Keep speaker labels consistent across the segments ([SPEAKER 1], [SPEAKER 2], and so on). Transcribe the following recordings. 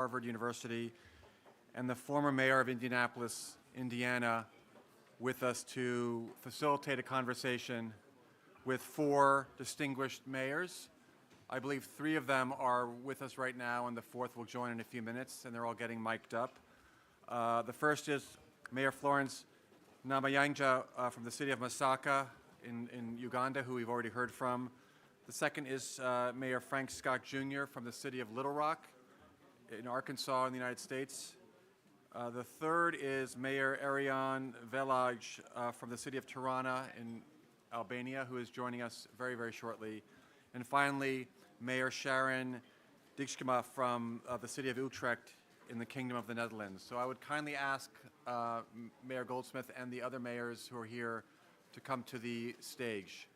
[SPEAKER 1] Harvard University, and the former mayor of Indianapolis, Indiana, with us to facilitate a conversation with four distinguished mayors. I believe three of them are with us right now, and the fourth will join in a few minutes, and they're all getting mic'd up. The first is Mayor Florence Namayanja from the city of Masaka in Uganda, who we've already heard from. The second is Mayor Frank Scott Jr. from the city of Little Rock in Arkansas in the United States. The third is Mayor Erion Veliaj from the city of Tirana in Albania, who is joining us very, very shortly. And finally, Mayor Sharon Dijksma from the city of Utrecht in the Kingdom of the Netherlands. So I would kindly ask Mayor Goldsmith and the other mayors who are here to come to the stage.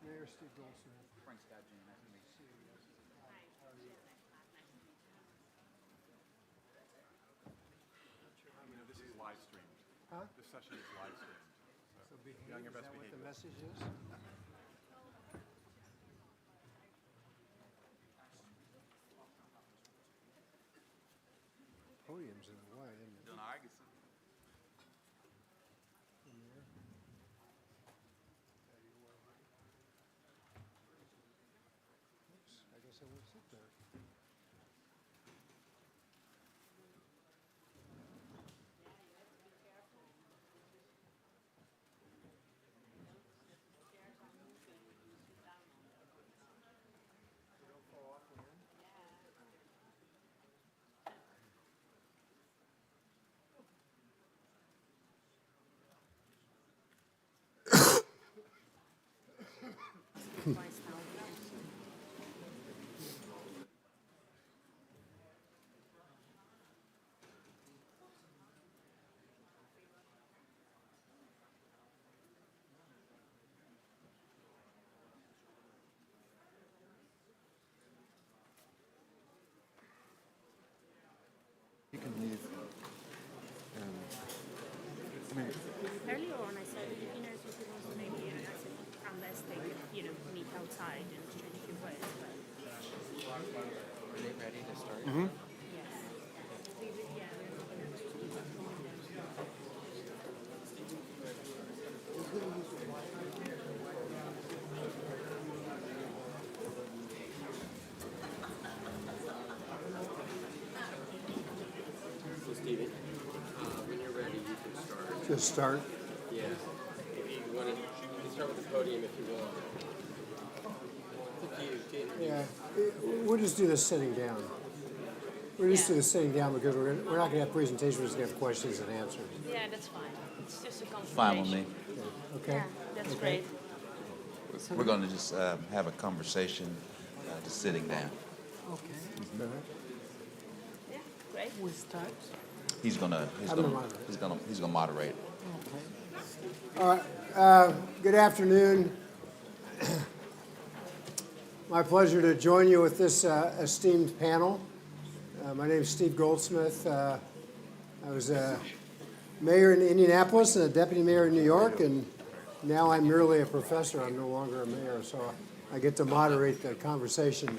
[SPEAKER 2] Mayor Steve Goldsmith.
[SPEAKER 3] Frank Scott Jr. Nice to meet you.
[SPEAKER 1] This is live streamed.
[SPEAKER 2] Huh?
[SPEAKER 1] This session is live streamed.
[SPEAKER 2] So behave,
[SPEAKER 1] Be on your
[SPEAKER 2] is
[SPEAKER 1] best
[SPEAKER 2] that what the
[SPEAKER 1] behavior.
[SPEAKER 2] message is? Podium's in the way, isn't it?
[SPEAKER 3] Doing all right.
[SPEAKER 2] Oops, I guess I won't sit there.
[SPEAKER 1] You can leave.
[SPEAKER 4] Earlier on, I said, if people want to maybe, I said, unless they could, meet outside and exchange a few words, but
[SPEAKER 3] Are they ready to start?
[SPEAKER 4] yes.
[SPEAKER 3] So, Stephen, when you're ready, you can start.
[SPEAKER 2] Just start.
[SPEAKER 3] Yeah. If you want to, you can start with the podium if you want. It's up to you to introduce.
[SPEAKER 2] Yeah, we'll just do this sitting down. We'll just do this sitting down because we're not going to have presentations, we're just going to have questions and answers.
[SPEAKER 4] Yeah, that's fine. It's just a conversation.
[SPEAKER 5] Fine with me.
[SPEAKER 2] Okay?
[SPEAKER 4] Yeah, that's great.
[SPEAKER 5] We're going to just have a conversation, just sitting down.
[SPEAKER 2] All right.
[SPEAKER 4] Yeah, great.
[SPEAKER 6] We start.
[SPEAKER 5] He's gonna moderate.
[SPEAKER 2] All right. Good afternoon. My pleasure to join you with this esteemed panel. My name is Steve Goldsmith. I was a mayor in Indianapolis and a deputy mayor in New York, and now I'm merely a professor. I'm no longer a mayor, so I get to moderate the conversation.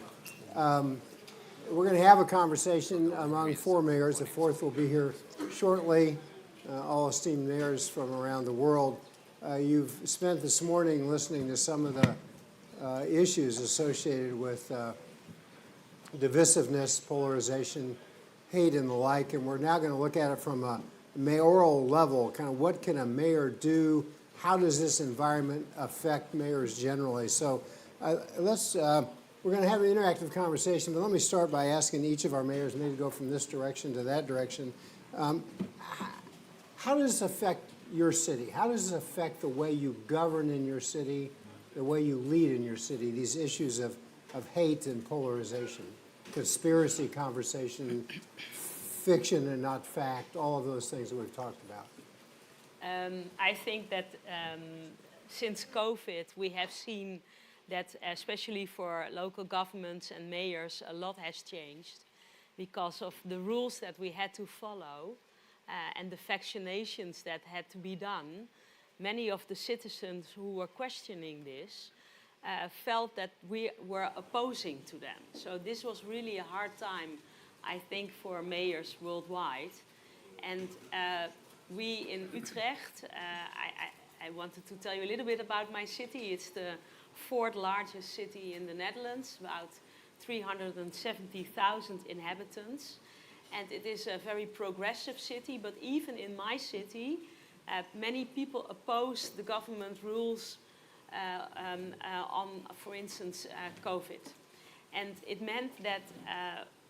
[SPEAKER 2] We're going to have a conversation among four mayors. The fourth will be here shortly, all esteemed mayors from around the world. You've spent this morning listening to some of the issues associated with divisiveness, polarization, hate, and the like, and we're now going to look at it from a mayoral level, kind of what can a mayor do how does this environment affect mayors generally? So we're going to have an interactive conversation, but let me start by asking each of our mayors, maybe go from this direction to that direction. How does this affect your city? How does this affect the way you govern in your city, the way you lead in your city, these issues of hate and polarization, conspiracy conversation, fiction and not fact, all of those things that we've talked about?
[SPEAKER 6] I think that since COVID, we have seen that especially for local governments and mayors, a lot has changed because of the rules that we had to follow and the vaccinations that had to be done. Many of the citizens who were questioning this felt that we were opposing to them. So this was really a hard time, I think, for mayors worldwide. And we in Utrecht, I wanted to tell you a little bit about my city. It's the fourth largest city in the Netherlands, about 370,000 inhabitants. And it is a very progressive city, but even in my city, many people oppose the government rules on, for instance, COVID. And it meant that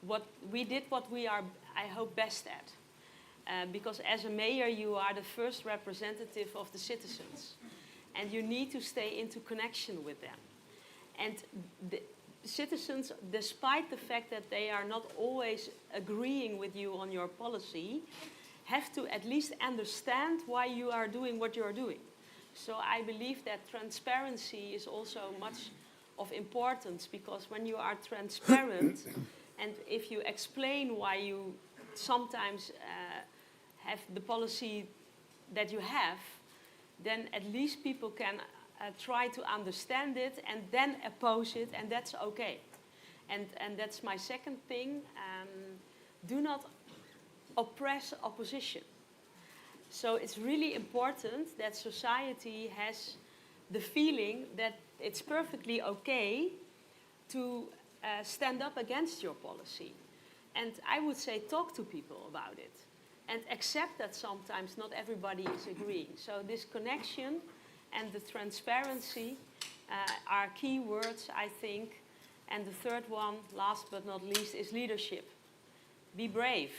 [SPEAKER 6] what we are, I hope, best at. Because as a mayor, you are the first representative of the citizens. And you need to stay into connection with them. And the citizens, despite the fact that they are not always agreeing with you on your policy, have to at least understand why you are doing what you are doing. So I believe that transparency is also much of importance, because when you are transparent and if you explain why you sometimes have the policy that you have, then at least people can try to understand it and then oppose it, and that's okay. And that's my second thing. Do not oppress opposition. So it's really important that society has the feeling that it's perfectly okay to stand up against your policy. And I would say talk to people about it and accept that sometimes not everybody is agreeing. So this connection and the transparency are key words, I think. And the third one, last but not least, is leadership. Be brave.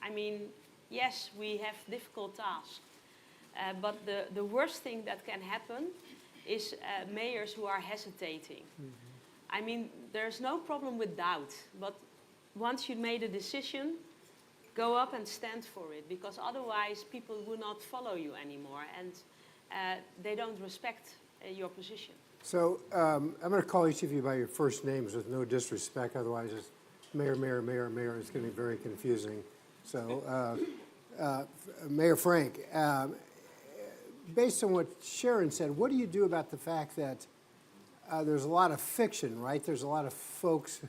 [SPEAKER 6] I mean, yes, we have difficult tasks. But the worst thing that can happen is mayors who are hesitating. Mm-hmm. I mean, there's no problem with doubt. But once you made a decision, go up and stand for it. Because otherwise, people will not follow you anymore. And they don't respect your position.
[SPEAKER 2] So I'm going to call each of you by your first names with no disrespect. Otherwise, it's mayor, mayor, mayor, mayor. It's going to be very confusing. So Mayor Frank, based on what Sharon said, what do you do about the fact that there's a lot of fiction, right? There's a lot of folks,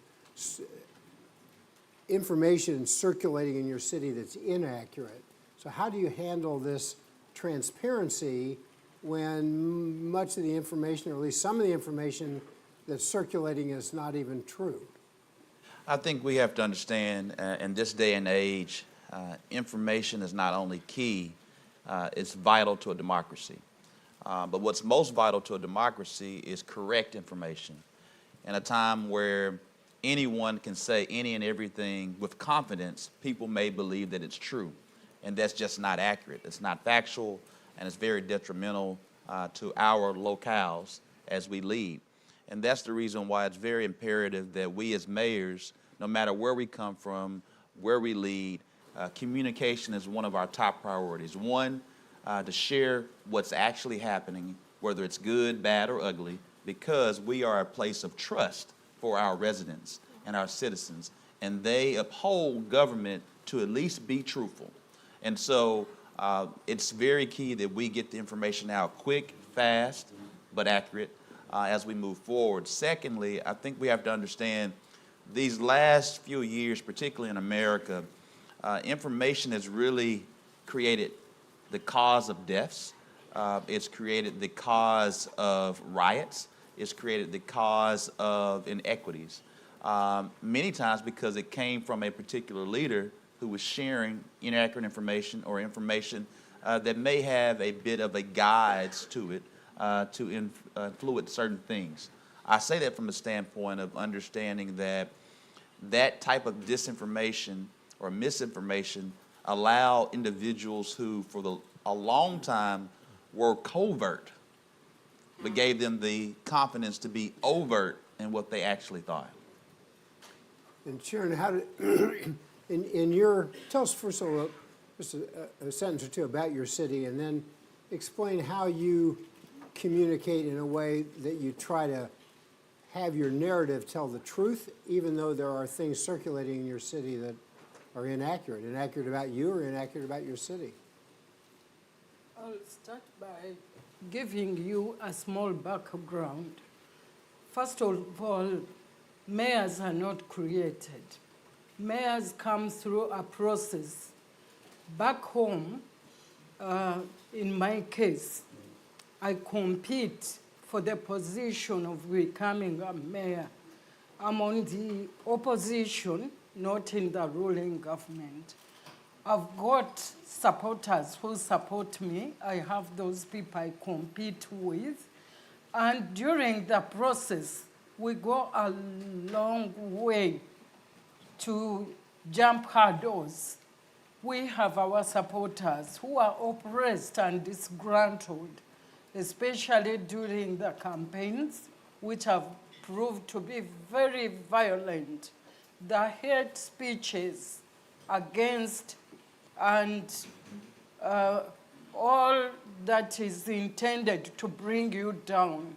[SPEAKER 2] information circulating in your city that's inaccurate. So how do you handle this transparency when much of the information, or at least some of the information that's circulating, is not even true?
[SPEAKER 5] I think we have to understand in this day and age, information is not only key, it's vital to a democracy. But what's most vital to a democracy is correct information. In a time where anyone can say any and everything with confidence, people may believe that it's true. And that's just not accurate. It's not factual, and it's very detrimental to our locales as we lead. And that's the reason why it's very imperative that we as mayors, no matter where we come from, where we lead, communication is one of our top priorities. One, to share what's actually happening, whether it's good, bad, or ugly, because we are a place of trust for our residents and our citizens, and they uphold government to at least be truthful. And so it's very key that we get the information out quick, fast, but accurate as we move forward. Secondly, I think we have to understand these last few years, particularly in America, information has really created the cause of deaths. It's created the cause of riots. It's created the cause of inequities. Many times because it came from a particular leader who was sharing inaccurate information or information that may have a bit of a guides to it to influence certain things. I say that from a standpoint of understanding that that type of disinformation or misinformation allow individuals who for a long time were covert, but gave them the confidence to be overt in what they actually thought.
[SPEAKER 2] And Sharon, how did, tell us first of all, just a sentence or two about your city, and then explain how you communicate in a way that you try to have your narrative tell the truth, even though there are things circulating in your city that are inaccurate about you or inaccurate about your city.
[SPEAKER 7] I'll start by giving you a small background. First of all, mayors are not created. Mayors come through a process. Back home, in my case, I compete for the position of becoming a mayor. I'm on the opposition, not in the ruling government. I've got supporters who support me. I have those people I compete with. And during the process, we go a long way to jump hurdles. We have our supporters who are oppressed and disgruntled, especially during the campaigns, which have proved to be very violent. The hate speeches against and all that is intended to bring you down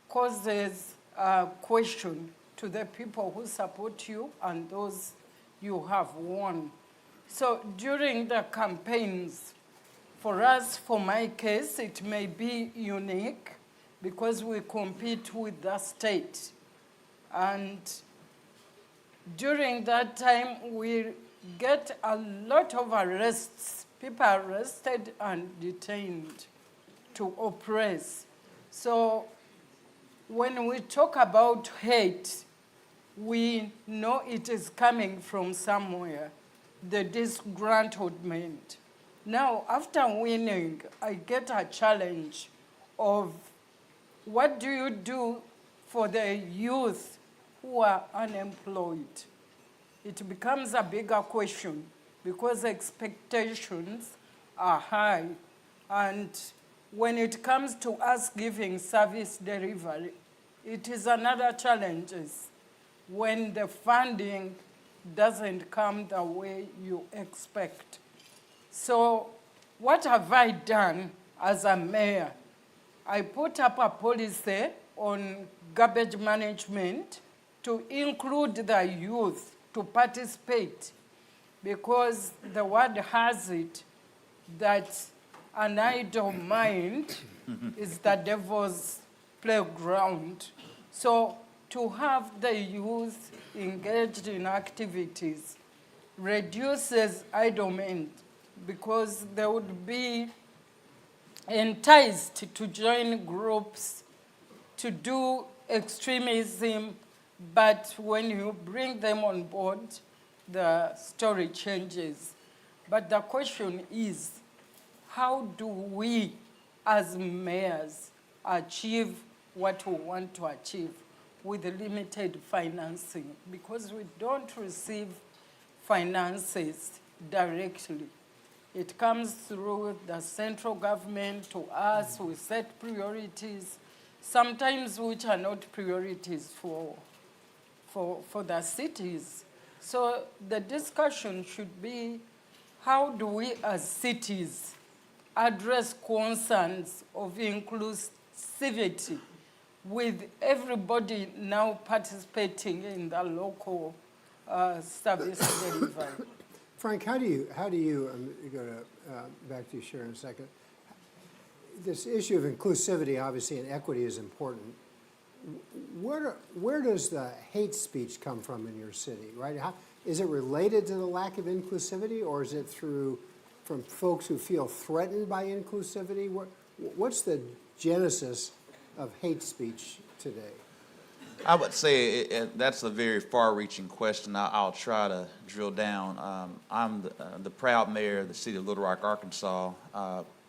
[SPEAKER 7] causes a question to the people who support you and those you have won. So during the campaigns, for us, for my case, it may be unique because we compete with the state. And during that time, we get a lot of arrests, people arrested and detained to oppress. So when we talk about hate, we know it is coming from somewhere, the disgruntlement. Now, after winning, I get a challenge of what do you do for the youth who are unemployed? It becomes a bigger question because expectations are high. And when it comes to us giving service delivery, it is another challenge when the funding doesn't come the way you expect. So what have I done as a mayor? I put up a policy on garbage management to include the youth to participate, because the word has it that an idle mind is the devil's playground. So to have the youth engaged in activities reduces idleness, because they would be enticed to join groups to do extremism, but when you bring them on board, the story changes. But the question is, how do we as mayors achieve what we want to achieve with limited financing? Because we don't receive finances directly. It comes through the central government to us. We set priorities, sometimes which are not priorities for the cities. So the discussion should be, how do we as cities address concerns of inclusivity with everybody now participating in the local service delivery?
[SPEAKER 2] Frank, how do you go to, back to you, Sharon, in a second. This issue of inclusivity, obviously, and equity is important. Where does the hate speech come from in your city, right? Is it related to the lack of inclusivity, or is it from folks who feel threatened by inclusivity? What's the genesis of hate speech today?
[SPEAKER 5] I would say that's a very far-reaching question. I'll try to drill down. I'm the proud mayor of the city of Little Rock, Arkansas.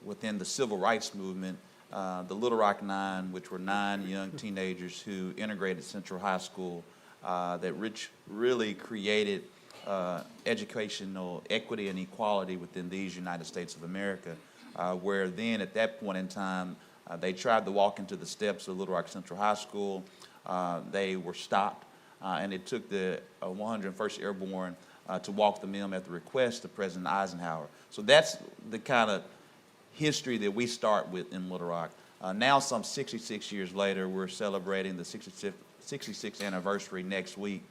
[SPEAKER 5] Within the civil rights movement, the Little Rock Nine, which were 9 young teenagers who integrated Central High School, that really created educational equity and equality within these United States of America, where then at that point in time, they tried to walk into the steps of Little Rock Central High School. They were stopped, and it took the 101st Airborne to walk them in at the request of President Eisenhower. So that's the kind of history that we start with in Little Rock. Now, some 66 years later, we're celebrating the 66th anniversary next week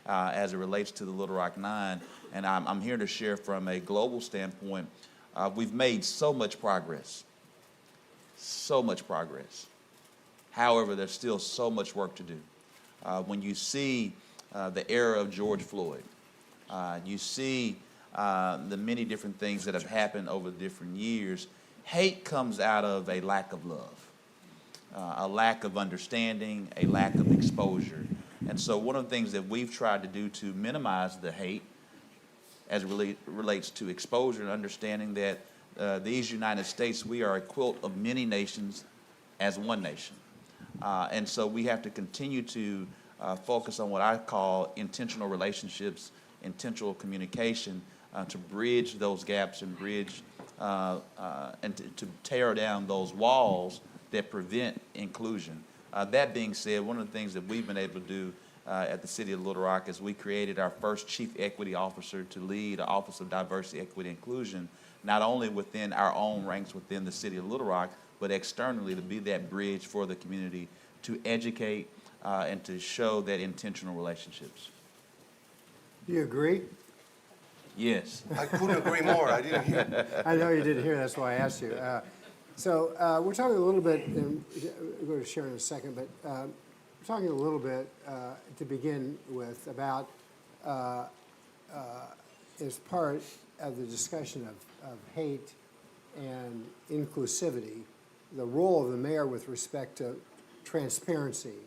[SPEAKER 5] as it relates to the Little Rock Nine, and I'm here to share from a global standpoint. We've made so much progress. So much progress. However, there's still so much work to do. When you see the era of George Floyd, you see the many different things that have happened over different years, hate comes out of a lack of love, a lack of understanding, a lack of exposure. And so one of the things that we've tried to do to minimize the hate as it relates to exposure and understanding that these United States, we are a quilt of many nations as one nation. And so we have to continue to focus on what I call intentional relationships, intentional communication, to bridge those gaps and bridge and to tear down those walls that prevent inclusion. That being said, one of the things that we've been able to do at the City of Little Rock is we created our first Chief Equity Officer to lead the Office of Diversity, Equity, and Inclusion, not only within our own ranks within the City of Little Rock, but externally to be that bridge for the community to educate and to show that intentional relationships.
[SPEAKER 2] Do you agree?
[SPEAKER 5] Yes.
[SPEAKER 8] I couldn't agree more. I didn't hear.
[SPEAKER 2] I know you didn't hear, that's why I asked you. So we're talking a little bit, and we'll go to Sharon in a second, but we're talking a little bit to begin with about, as part of the discussion of hate and inclusivity, the role of the mayor with respect to transparency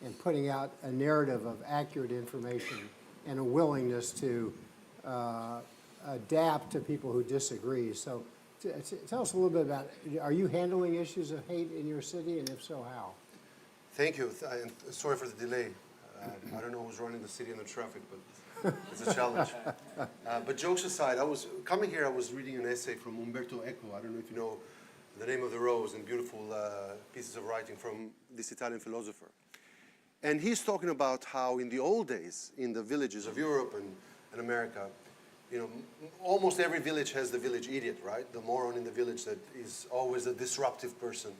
[SPEAKER 2] and putting out a narrative of accurate information and a willingness to adapt to people who disagree. So tell us a little bit about, are you handling issues of hate in your city, and if so, how?
[SPEAKER 8] Thank you. And sorry for the delay. I don't know who's running the city and the traffic, but it's a challenge. But jokes aside, I was coming here, I was reading an essay from Umberto Eco. I don't know if you know The Name of the Rose, and beautiful pieces of writing from this Italian philosopher. And he's talking about how in the old days, in the villages of Europe and America, you know, almost every village has the village idiot, right? The moron in the village that is always a disruptive person.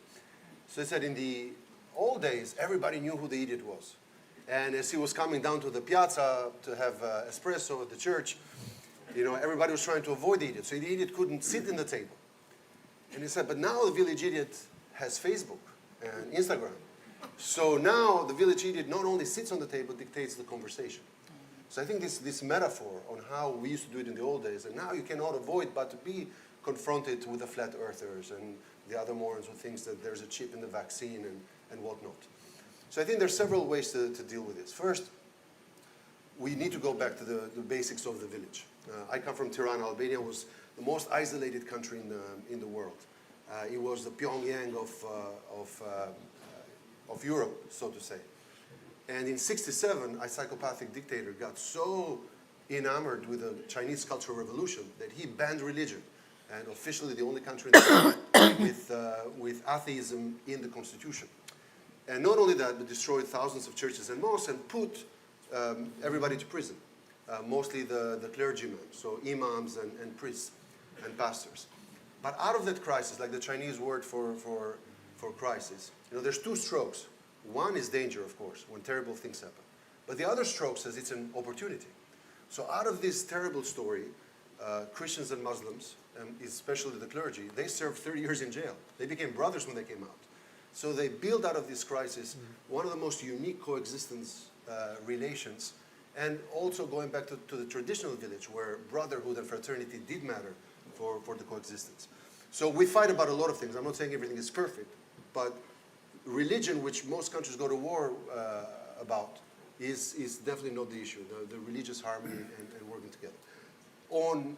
[SPEAKER 8] So he said in the old days, everybody knew who the idiot was. And as he was coming down to the piazza to have espresso at the church, you know, everybody was trying to avoid the idiot. So the idiot couldn't sit in the table. And he said, but now the village idiot has Facebook and Instagram. So now the village idiot not only sits on the table, dictates the conversation. So I think this metaphor on how we used to do it in the old days, and now you cannot avoid but to be confronted with the flat earthers and the other morons who thinks that there's a chip in the vaccine and whatnot. So I think there's several ways to deal with this. First, we need to go back to the basics of the village. I come from Tirana. Albania was the most isolated country in the world. It was the Pyongyang of Europe, so to say. And in '67, a psychopathic dictator got so enamored with the Chinese Cultural Revolution that he banned religion, and officially the only country in the world with atheism in the constitution. And not only that, but destroyed thousands of churches and mosques and put everybody to prison, mostly the clergymen, so imams and priests and pastors. But out of that crisis, like the Chinese word for crisis, you know, there's two strokes. One is danger, of course, when terrible things happen. But the other stroke says it's an opportunity. So out of this terrible story, Christians and Muslims, and especially the clergy, they served 30 years in jail. They became brothers when they came out. So they built out of this crisis one of the most unique coexistence relations, and also going back to the traditional village where brotherhood and fraternity did matter for the coexistence. So we fight about a lot of things. I'm not saying everything is perfect, but religion, which most countries go to war about is definitely not the issue, the religious harmony and working together. On,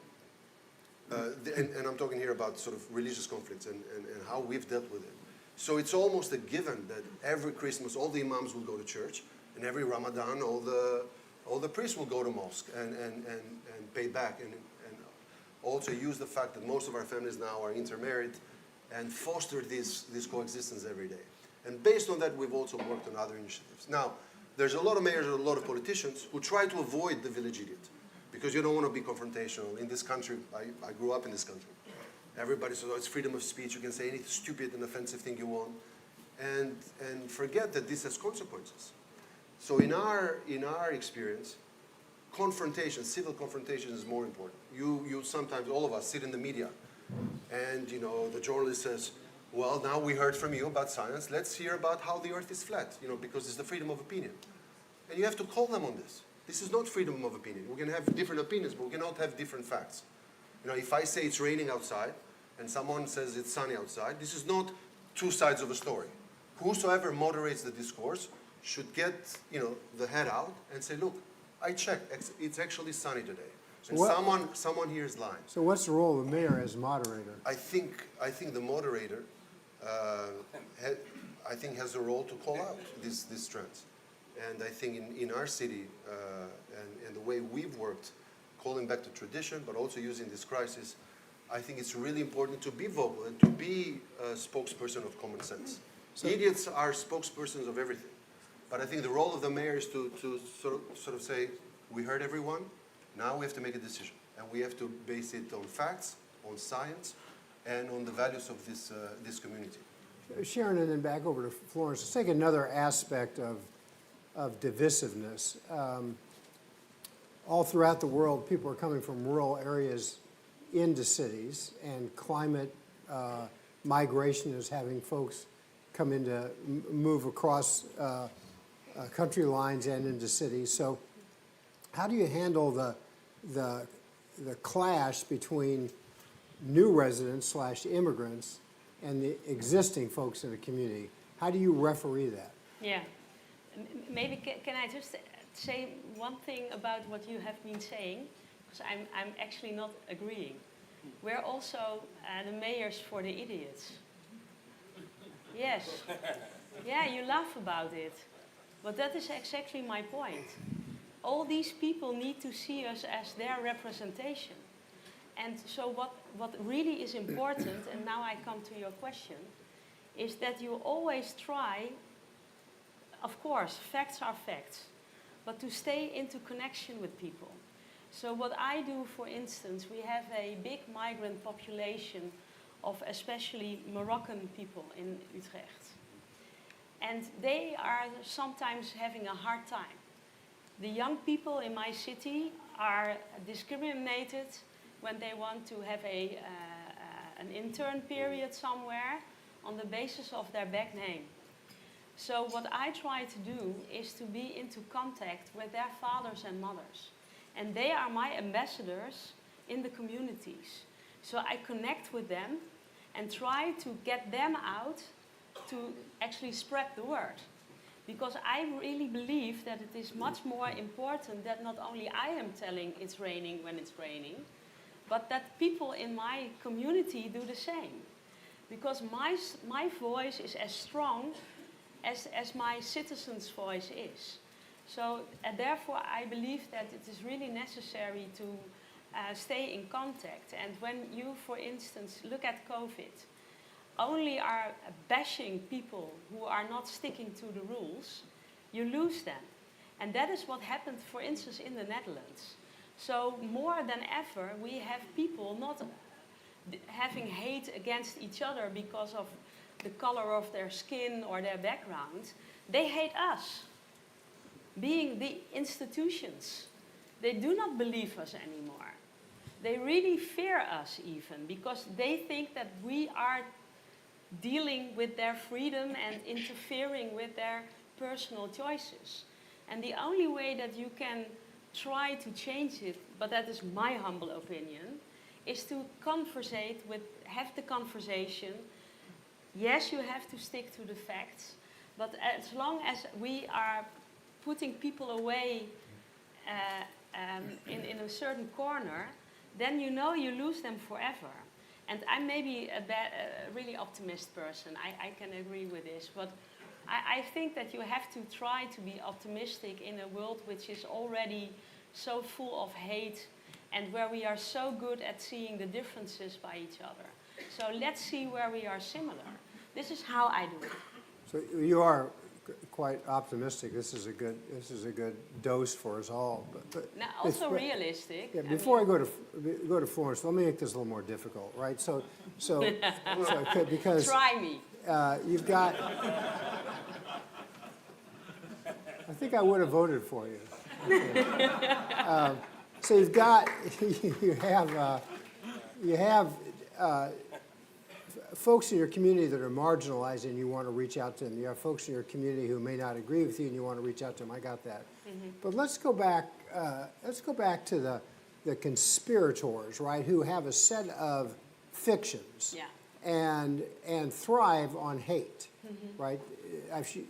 [SPEAKER 8] and I'm talking here about sort of religious conflicts and how we've dealt with it. So it's almost a given that every Christmas all the imams will go to church, and every Ramadan all the priests will go to mosque and pay back, and also use the fact that most of our families now are intermarried and foster this coexistence every day. And based on that, we've also worked on other initiatives. Now, there's a lot of mayors and a lot of politicians who try to avoid the village idiot because you don't want to be confrontational. In this country, I grew up in this country. Everybody says, oh, it's freedom of speech. You can say any stupid and offensive thing you want. And forget that this has consequences. So in our experience, confrontation, civil confrontation is more important. You sometimes, all of us, sit in the media and, you know, the journalist says, well, now we heard from you about science. Let's hear about how the earth is flat, you know, because it's the freedom of opinion. And you have to call them on this. This is not freedom of opinion. We can have different opinions, but we cannot have different facts. You know, if I say it's raining outside and someone says it's sunny outside, this is not two sides of a story. Whosoever moderates the discourse should get, you know, the head out and say, look, I checked, it's actually sunny today. And someone here is lying.
[SPEAKER 2] So what's the role of the mayor as moderator?
[SPEAKER 8] I think the moderator, I think, has a role to call out these trends. And I think in our city and the way we've worked, calling back to tradition, but also using this crisis, I think it's really important to be vocal and to be a spokesperson of common sense. Idiots are spokespersons of everything. But I think the role of the mayor is to sort of say, we heard everyone, now we have to make a decision. And we have to base it on facts, on science, and on the values of this community.
[SPEAKER 2] Sharon, and then back over to Florence. Let's take another aspect of divisiveness. All throughout the world, people are coming from rural areas into cities, and climate migration is having folks come into, move across country lines and into cities. So how do you handle the clash between new residents / immigrants and the existing folks in the community? How do you referee that?
[SPEAKER 6] Yeah. Maybe can I just say one thing about what you have been saying? Because I'm actually not agreeing. We're also the mayors for the idiots. Yes. Yeah, you laugh about it. But that is exactly my point. All these people need to see us as their representation. And so what really is important, and now I come to your question, is that you always try, of course, facts are facts, but to stay into connection with people. So what I do, for instance, we have a big migrant population of especially Moroccan people in Utrecht. And they are sometimes having a hard time. The young people in my city are discriminated when they want to have an intern period somewhere on the basis of their back name. So what I try to do is to be into contact with their fathers and mothers. And they are my ambassadors in the communities. So I connect with them and try to get them out to actually spread the word. Because I really believe that it is much more important that not only I am telling it's raining when it's raining, but that people in my community do the same. Because my voice is as strong as my citizens' voice is. So therefore I believe that it is really necessary to stay in contact. And when you, for instance, look at COVID, only are bashing people who are not sticking to the rules, you lose them. And that is what happened, for instance, in the Netherlands. So more than ever, we have people not having hate against each other because of the color of their skin or their background. They hate us, being the institutions. They do not believe us anymore. They really fear us even, because they think that we are dealing with their freedom and interfering with their personal choices. And the only way that you can try to change it, but that is my humble opinion, is to have the conversation. Yes, you have to stick to the facts, but as long as we are putting people away in a certain corner, then you know you lose them forever. And I'm maybe a really optimist person. I can agree with this, but I think that you have to try to be optimistic in a world which is already so full of hate and where we are so good at seeing the differences by each other. So let's see where we are similar. This is how I do it.
[SPEAKER 2] So you are quite optimistic. This is a good dose for us all. But
[SPEAKER 6] Now, also realistic.
[SPEAKER 2] Yeah, before I go to Florence, let me make this a little more difficult, right? So because
[SPEAKER 6] Try me.
[SPEAKER 2] You've got. I think I would have voted for you. So you've got you have folks in your community that are marginalized and you want to reach out to them. You have folks in your community who may not agree with you and you want to reach out to them. I got that. Mm-hmm. But let's go back to the conspirators, right, who have a set of fictions and thrive on hate, right?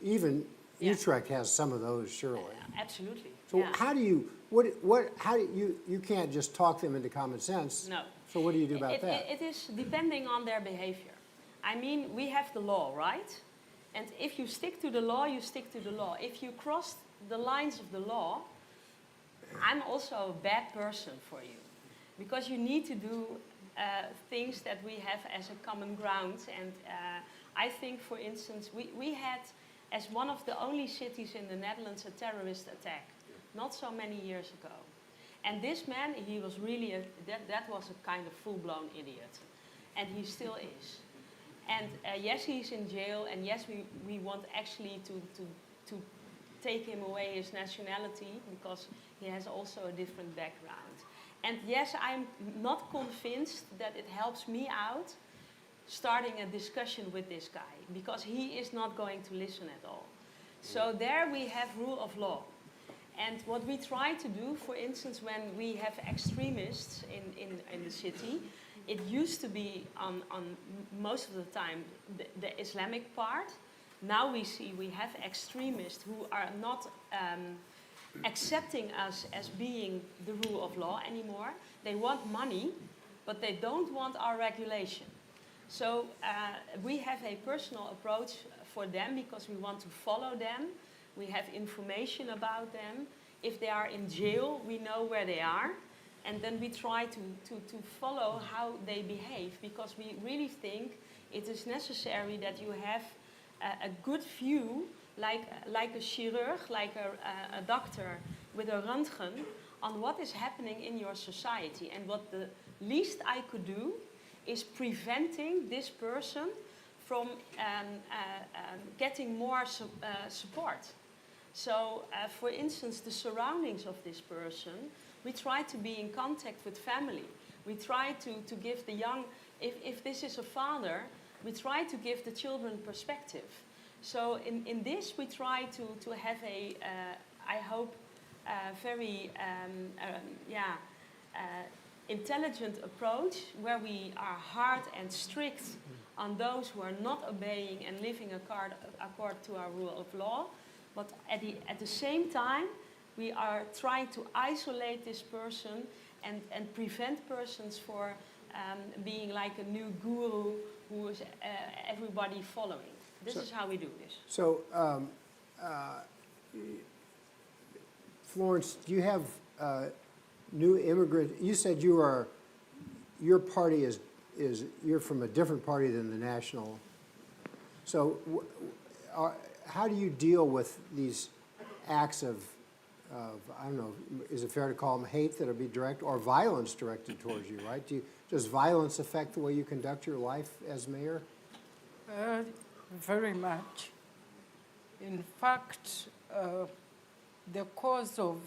[SPEAKER 2] Even Utrecht has some of those, surely.
[SPEAKER 6] Absolutely.
[SPEAKER 2] So how do you you can't just talk them into common sense?
[SPEAKER 6] No.
[SPEAKER 2] So what do you do about that?
[SPEAKER 6] It is depending on their behavior. I mean, we have the law, right? And if you stick to the law, you stick to the law. If you cross the lines of the law, I'm also a bad person for you. Because you need to do things that we have as a common ground. And I think, for instance, we had, as one of the only cities in the Netherlands, a terrorist attack, not so many years ago. And this man, he was really, that was a kind of full-blown idiot. And he still is. And yes, he's in jail, and yes, we want actually to take him away his nationality, because he has also a different background. And yes, I'm not convinced that it helps me out starting a discussion with this guy, because he is not going to listen at all. So there we have rule of law. And what we try to do, for instance, when we have extremists in the city, it used to be on most of the time the Islamic part. Now we see we have extremists who are not accepting us as being the rule of law anymore. They want money, but they don't want our regulation. So we have a personal approach for them because we want to follow them. We have information about them. If they are in jail, we know where they are. And then we try to follow how they behave, because we really think it is necessary that you have a good view, like a chirurg, like a doctor with a röntgen, on what is happening in your society. And what the least I could do is preventing this person from getting more support. So, for instance, the surroundings of this person, we try to be in contact with family. We try to give the young, if this is a father, we try to give the children perspective. So in this we try to have a, I hope, very intelligent approach, where we are hard and strict on those who are not obeying and living according to our rule of law. But at the same time, we are trying to isolate this person and prevent persons for being like a new guru who is everybody following. This is how we do this.
[SPEAKER 2] So, Florence, do you have new immigrant? You said your party is you're from a different party than the national. So, how do you deal with these acts of I don't know, is it fair to call them hate that'll be direct, or violence directed towards you, right? Does violence affect the way you conduct your life as mayor?
[SPEAKER 7] Very much. In fact, the cause of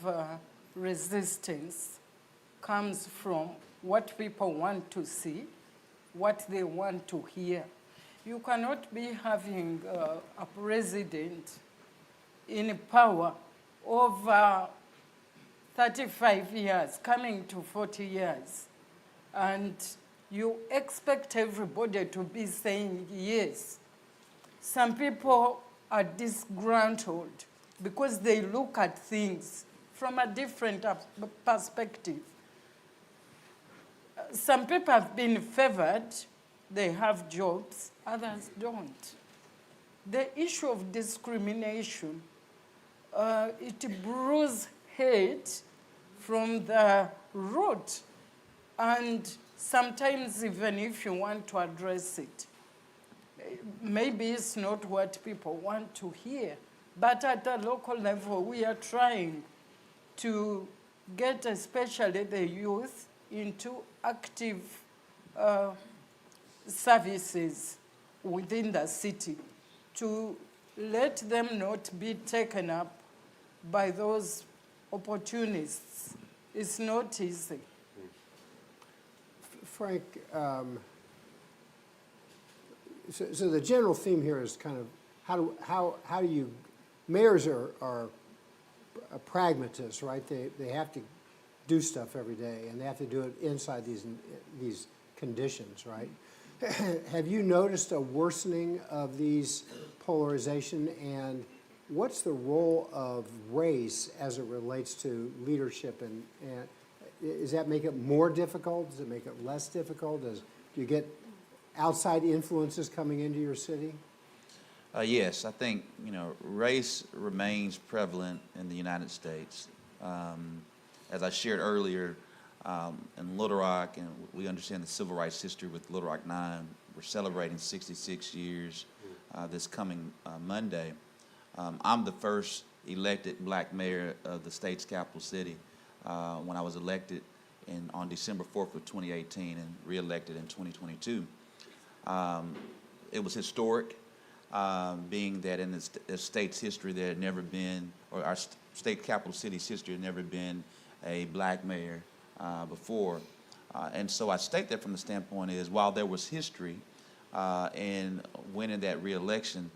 [SPEAKER 7] resistance comes from what people want to see, what they want to hear. You cannot be having a president in power over 35 years, coming to 40 years, and you expect everybody to be saying yes. Some people are disgruntled because they look at things from a different perspective. Some people have been favored, they have jobs, others don't. The issue of discrimination, it brews hate from the root, and sometimes even if you want to address it, maybe it's not what people want to hear, but at the local level, we are trying to get especially the youth into active services within the city, to let them not be taken up by those opportunists. It's not easy.
[SPEAKER 2] Frank, so the general theme here is kind of how do you, mayors are pragmatists, right? They have to do stuff every day, and they have to do it inside these conditions, right? Have you noticed a worsening of these polarization, and what's the role of race as it relates to leadership, and does that make it more difficult? Does it make it less difficult? Do you get outside influences coming into your city?
[SPEAKER 5] Yes, I think race remains prevalent in the United States. As I shared earlier, in Little Rock, and we understand the civil rights history with Little Rock 9. We're celebrating 66 years this coming Monday. I'm the first elected black mayor of the state's capital city when I was elected on December 4th of 2018 and re-elected in 2022. It was historic, being that in the state's history there had never been, or our state capital city's history had never been a black mayor before. And so I state that from the standpoint is, while there was history in winning that re-election,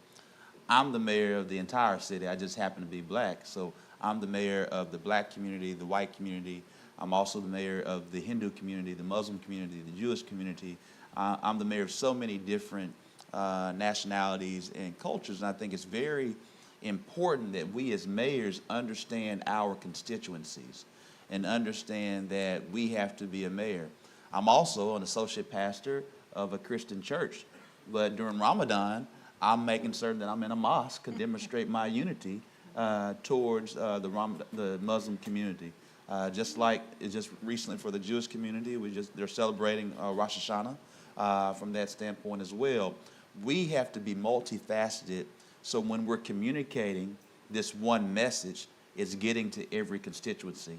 [SPEAKER 5] I'm the mayor of the entire city. I just happen to be black. So I'm the mayor of the black community, the white community. I'm also the mayor of the Hindu community, the Muslim community, the Jewish community. I'm the mayor of so many different nationalities and cultures. And I think it's very important that we as mayors understand our constituencies and understand that we have to be a mayor. I'm also an associate pastor of a Christian church, but during Ramadan, I'm making certain that I'm in a mosque to demonstrate my unity towards the Muslim community. Just like it's just recently for the Jewish community, they're celebrating Rosh Hashanah from that standpoint as well. We have to be multifaceted, so when we're communicating this one message, it's getting to every constituency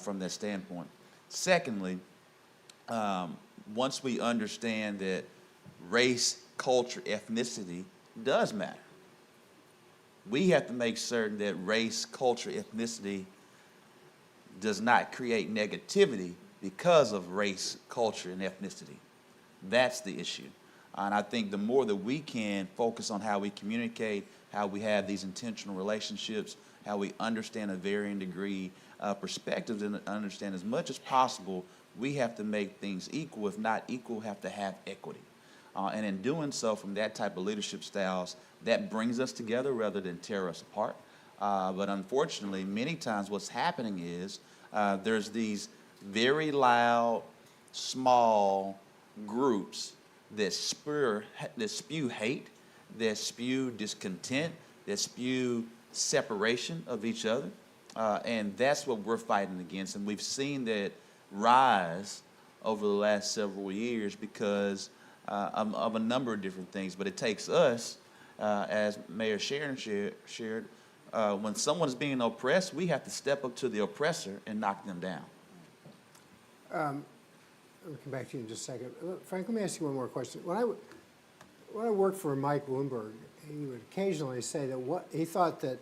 [SPEAKER 5] from that standpoint. Secondly, once we understand that race, culture, ethnicity does matter, we have to make certain that race, culture, ethnicity does not create negativity because of race, culture, and ethnicity. That's the issue. And I think the more that we can focus on how we communicate, how we have these intentional relationships, how we understand a varying degree of perspectives, and understand as much as possible, we have to make things equal. If not equal, have to have equity. And in doing so, from that type of leadership styles, that brings us together rather than tear us apart. But unfortunately, many times what's happening is there's these very loud, small groups that spew hate, that spew discontent, that spew separation of each other. And that's what we're fighting against. And we've seen that rise over the last several years because of a number of different things. But it takes us, as Mayor Sharon shared, when someone's being oppressed, we have to step up to the oppressor and knock them down.
[SPEAKER 2] I'll come back to you in just a second. Frank, let me ask you one more question. When I worked for Mike Bloomberg, he would occasionally say that he thought that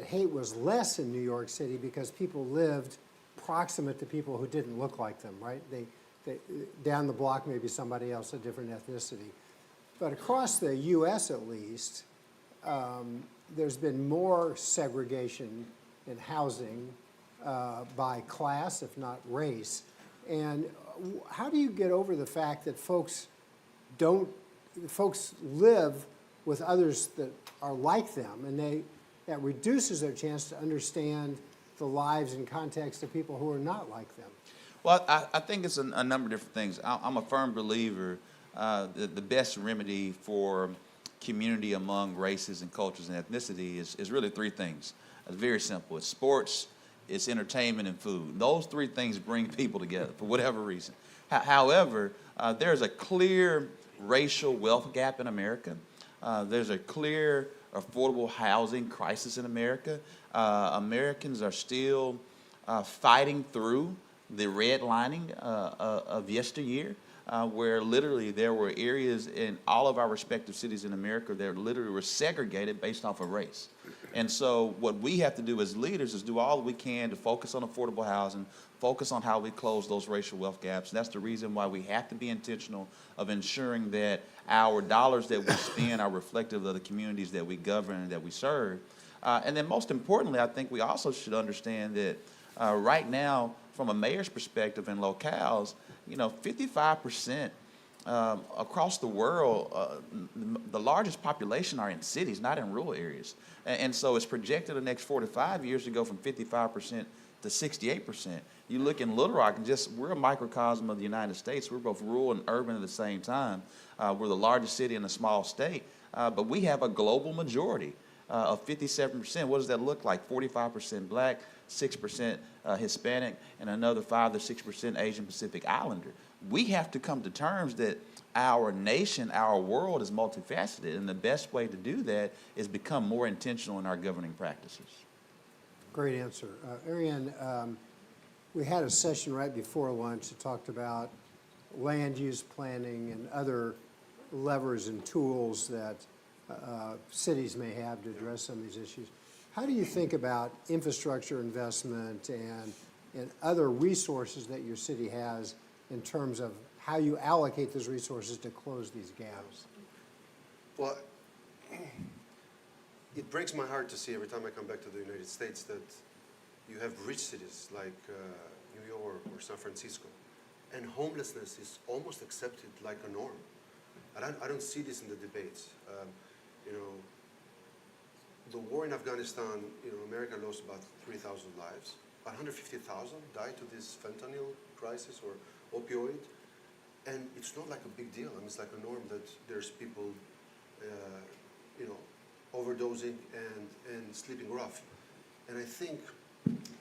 [SPEAKER 2] hate was less in New York City because people lived proximate to people who didn't look like them, right? They down the block, maybe somebody else, a different ethnicity. But across the U.S. at least, there's been more segregation in housing by class, if not race. And how do you get over the fact that folks live with others that are like them, and that reduces their chance to understand the lives and context of people who are not like them?
[SPEAKER 5] Well, I think it's a number of different things. I'm a firm believer that the best remedy for community among races and cultures and ethnicity is really three things. It's very simple. It's sports, it's entertainment, and food. Those three things bring people together for whatever reason. However, there's a clear racial wealth gap in America. There's a clear affordable housing crisis in America. Americans are still fighting through the redlining of yesteryear, where literally there were areas in all of our respective cities in America that literally were segregated based off of race. And so what we have to do as leaders is do all we can to focus on affordable housing, focus on how we close those racial wealth gaps. And that's the reason why we have to be intentional of ensuring that our dollars that we spend are reflective of the communities that we govern and that we serve. And then most importantly, I think we also should understand that right now, from a mayor's perspective in locales, 55% across the world, the largest population are in cities, not in rural areas. And so it's projected the next 4 to 5 years to go from 55% to 68%. You look in Little Rock, and we're a microcosm of the United States. We're both rural and urban at the same time. We're the largest city in a small state, but we have a global majority of 57%. What does that look like? 45% black, 6% Hispanic, and another 5 to 6% Asian Pacific Islander. We have to come to terms that our nation, our world is multifaceted, and the best way to do that is become more intentional in our governing practices.
[SPEAKER 2] Great answer. Erion, we had a session right before lunch that talked about land use planning and other levers and tools that cities may have to address some of these issues. How do you think about infrastructure investment and other resources that your city has in terms of how you allocate those resources to close these gaps?
[SPEAKER 8] Well, it breaks my heart to see every time I come back to the United States that you have rich cities like New York or San Francisco, and homelessness is almost accepted like a norm. I don't see this in the debates. The war in Afghanistan, America lost about 3,000 lives. 150,000 died to this fentanyl crisis or opioid. And it's not like a big deal. I mean, it's like a norm that there's people, overdosing and sleeping rough. And I think,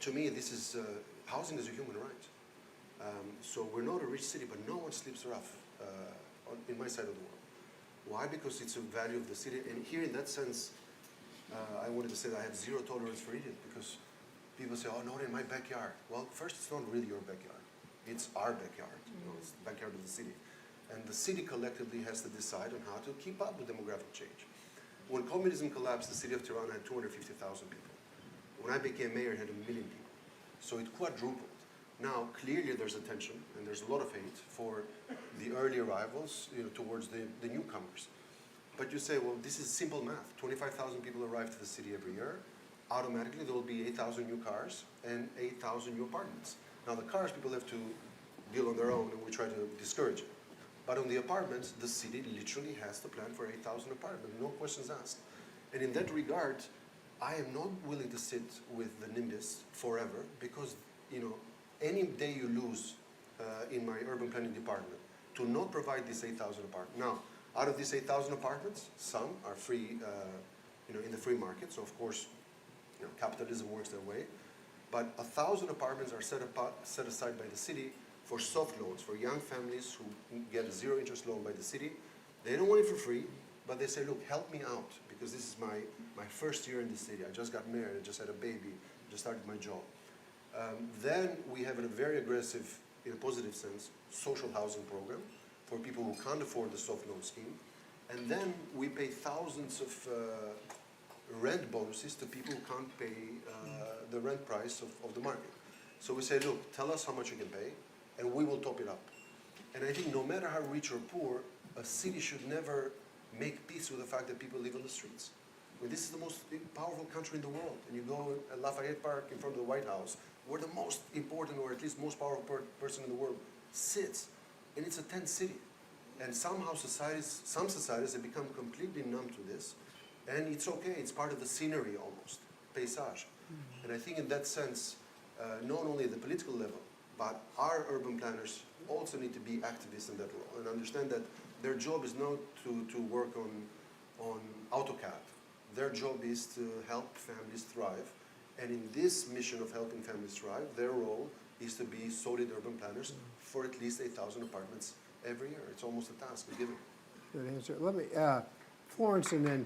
[SPEAKER 8] to me, this is, housing is a human right. So we're not a rich city, but no one sleeps rough in my side of the world. Why? Because it's a value of the city. And here, in that sense, I wanted to say that I have zero tolerance for idiot, because people say, oh, not in my backyard. Well, first, it's not really your backyard. It's our backyard. It's the backyard of the city. And the city collectively has to decide on how to keep up with demographic change. When communism collapsed, the city of Tirana had 250,000 people. When I became mayor, it had 1 million people. So it quadrupled. Now, clearly there's a tension, and there's a lot of hate for the early arrivals towards the newcomers. But you say, well, this is simple math. 25,000 people arrive to the city every year. Automatically, there will be 8,000 new cars and 8,000 new apartments. Now, the cars, people have to deal on their own, and we try to discourage it. But on the apartments, the city literally has to plan for 8,000 apartments, no questions asked. And in that regard, I am not willing to sit with the NIMBYs forever, because, any day you lose in my urban planning department to not provide these 8,000 apartments. Now, out of these 8,000 apartments, some are free, in the free market. So of course, capitalism works that way. But 1,000 apartments are set aside by the city for soft loans for young families who get a zero interest loan by the city. They don't want it for free, but they say, look, help me out, because this is my first year in the city. I just got married, I just had a baby, just started my job. Then we have a very aggressive, in a positive sense, social housing program for people who can't afford the soft loan scheme. And then we pay thousands of rent bonuses to people who can't pay the rent price of the market. So we say, look, tell us how much you can pay, and we will top it up. And I think no matter how rich or poor, a city should never make peace with the fact that people live on the streets. I mean, this is the most powerful country in the world. And you go at Lafayette Park in front of the White House, where the most important, or at least most powerful person in the world sits. And it's a tent city. And somehow some societies have become completely numb to this. And it's okay, it's part of the scenery almost, paysage. And I think in that sense, not only at the political level, but our urban planners also need to be activists in that role and understand that their job is not to work on AutoCAD. Their job is to help families thrive. And in this mission of helping families thrive, their role is to be solid urban planners for at least 8,000 apartments every year. It's almost a task, a given.
[SPEAKER 2] Good answer. Let me, Florence, and then,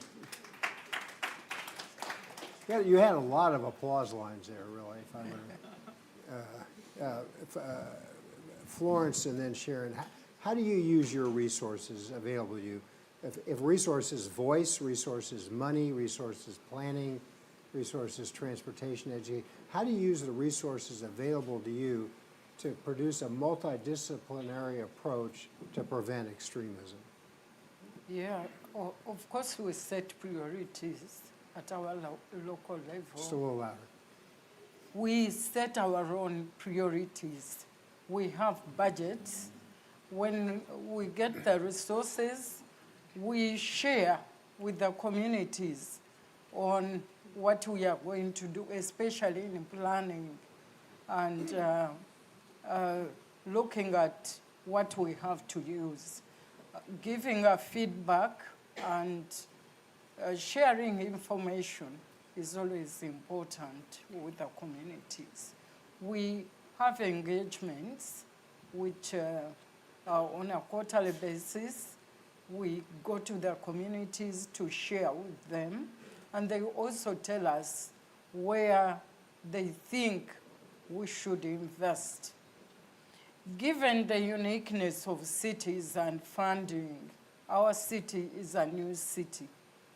[SPEAKER 2] yeah, you had a lot of applause lines there, really, if I were Florence and then Sharon, how do you use your resources available to you? If resources voice, resources money, resources planning, resources transportation, education, how do you use the resources available to you to produce a multidisciplinary approach to prevent extremism?
[SPEAKER 7] Yeah, of course we set priorities at our local level.
[SPEAKER 2] Just a little louder.
[SPEAKER 7] We set our own priorities. We have budgets. When we get the resources, we share with the communities on what we are going to do, especially in planning and looking at what we have to use. Giving a feedback and sharing information is always important with the communities. We have engagements which are on a quarterly basis. We go to the communities to share with them, and they also tell us where they think we should invest. Given the uniqueness of cities and funding, our city is a new city.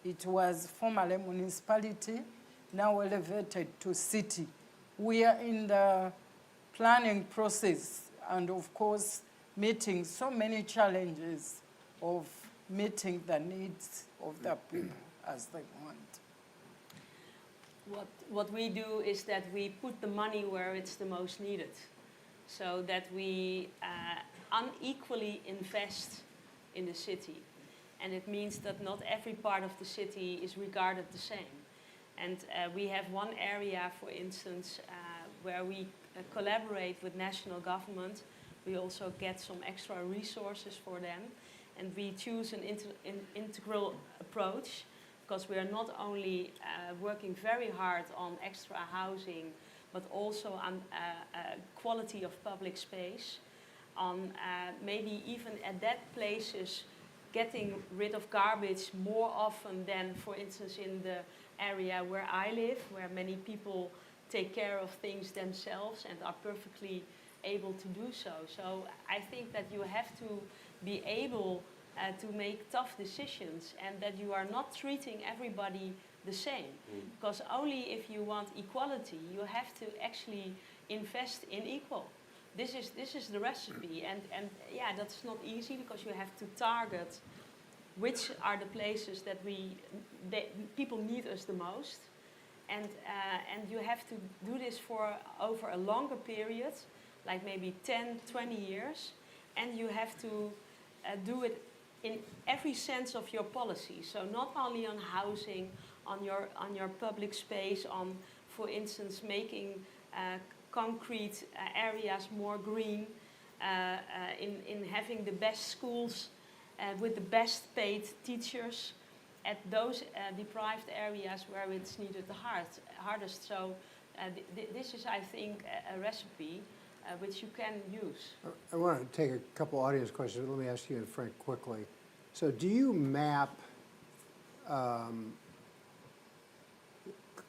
[SPEAKER 7] It was formerly a municipality, now elevated to city. We are in the planning process and, of course, meeting so many challenges of meeting the needs of the people as they want.
[SPEAKER 6] What we do is that we put the money where it's the most needed, so that we unequally invest in the city. And it means that not every part of the city is regarded the same. And we have one area, for instance, where we collaborate with national government. We also get some extra resources for them. And we choose an integral approach, because we are not only working very hard on extra housing, but also on quality of public space, on maybe even at that places getting rid of garbage more often than, for instance, in the area where I live, where many people take care of things themselves and are perfectly able to do so. So I think that you have to be able to make tough decisions, and that you are not treating everybody the same. Because only if you want equality, you have to actually invest in equal. This is the recipe, and yeah, that's not easy, because you have to target which are the places that people need us the most, and you have to do this for over a longer period, like maybe 10, 20 years, and you have to do it in every sense of your policy. So not only on housing, on your public space, on, for instance, making concrete areas more green, in having the best schools with the best paid teachers at those deprived areas where it's needed the hardest. So this is, I think, a recipe which you can use.
[SPEAKER 2] I want to take a couple audience questions, but let me ask you and Frank quickly. So do you map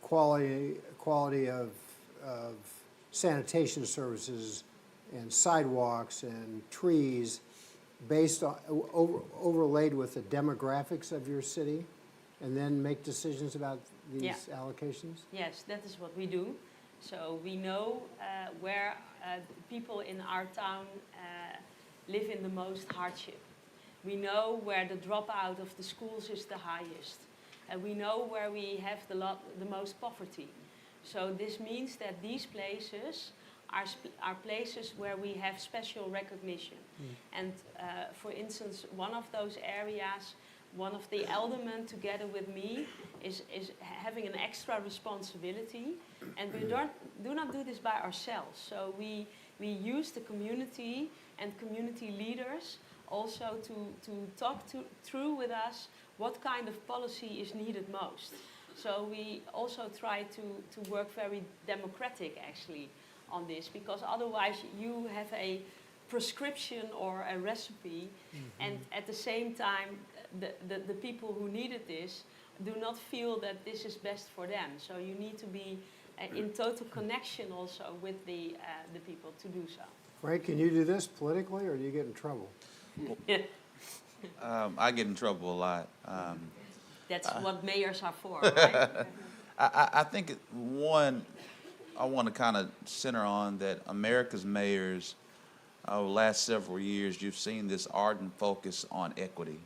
[SPEAKER 2] quality of sanitation services and sidewalks and trees based on, overlaid with the demographics of your city, and then make decisions about these allocations?
[SPEAKER 6] Yes, that is what we do. So we know where people in our town live in the most hardship. We know where the dropout of the schools is the highest. And we know where we have the most poverty. So this means that these places are places where we have special recognition. And for instance, one of those areas one of the aldermen together with me is having an extra responsibility, and we do not do this by ourselves. So we use the community and community leaders also to talk through with us what kind of policy is needed most. So we also try to work very democratic actually on this, because otherwise you have a prescription or a recipe, and at the same time the people who needed this do not feel that this is best for them. So you need to be in total connection also with the people to do so.
[SPEAKER 2] Frank, can you do this politically, or do you get in trouble?
[SPEAKER 5] I get in trouble a lot.
[SPEAKER 6] That's what mayors are for, right?
[SPEAKER 5] I think one, I want to kind of center on that America's mayors, over the last several years, you've seen this ardent focus on equity.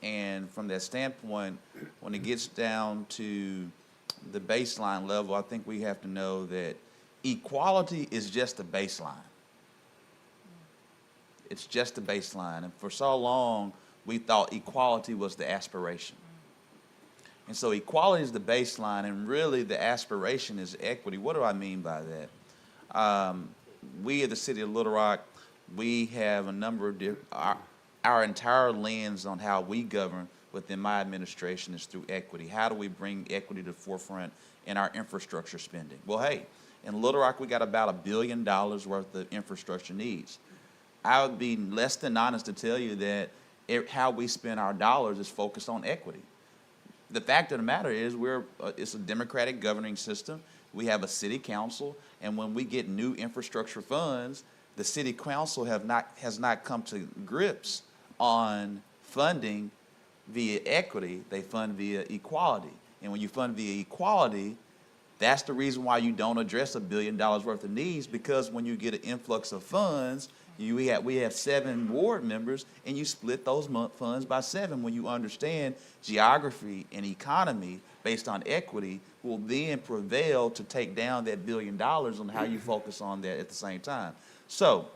[SPEAKER 5] And from that standpoint, when it gets down to the baseline level, I think we have to know that equality is just a baseline. It's just a baseline. And for so long, we thought equality was the aspiration. And so equality is the baseline, and really the aspiration is equity. What do I mean by that? We at the City of Little Rock, we have a number of our entire lens on how we govern within my administration is through equity. How do we bring equity to the forefront in our infrastructure spending? Well, hey, in Little Rock, we got about $1 billion worth of infrastructure needs. I would be less than honest to tell you that how we spend our dollars is focused on equity. The fact of the matter is it's a democratic governing system. We have a city council, and when we get new infrastructure funds, the city council has not come to grips on funding via equity. They fund via equality. And when you fund via equality, that's the reason why you don't address $1 billion worth of needs, because when you get an influx of funds, we have 7 ward members, and you split those funds by 7. When you understand geography and economy based on equity, will then prevail to take down that $1 billion on how you focus on that at the same time. So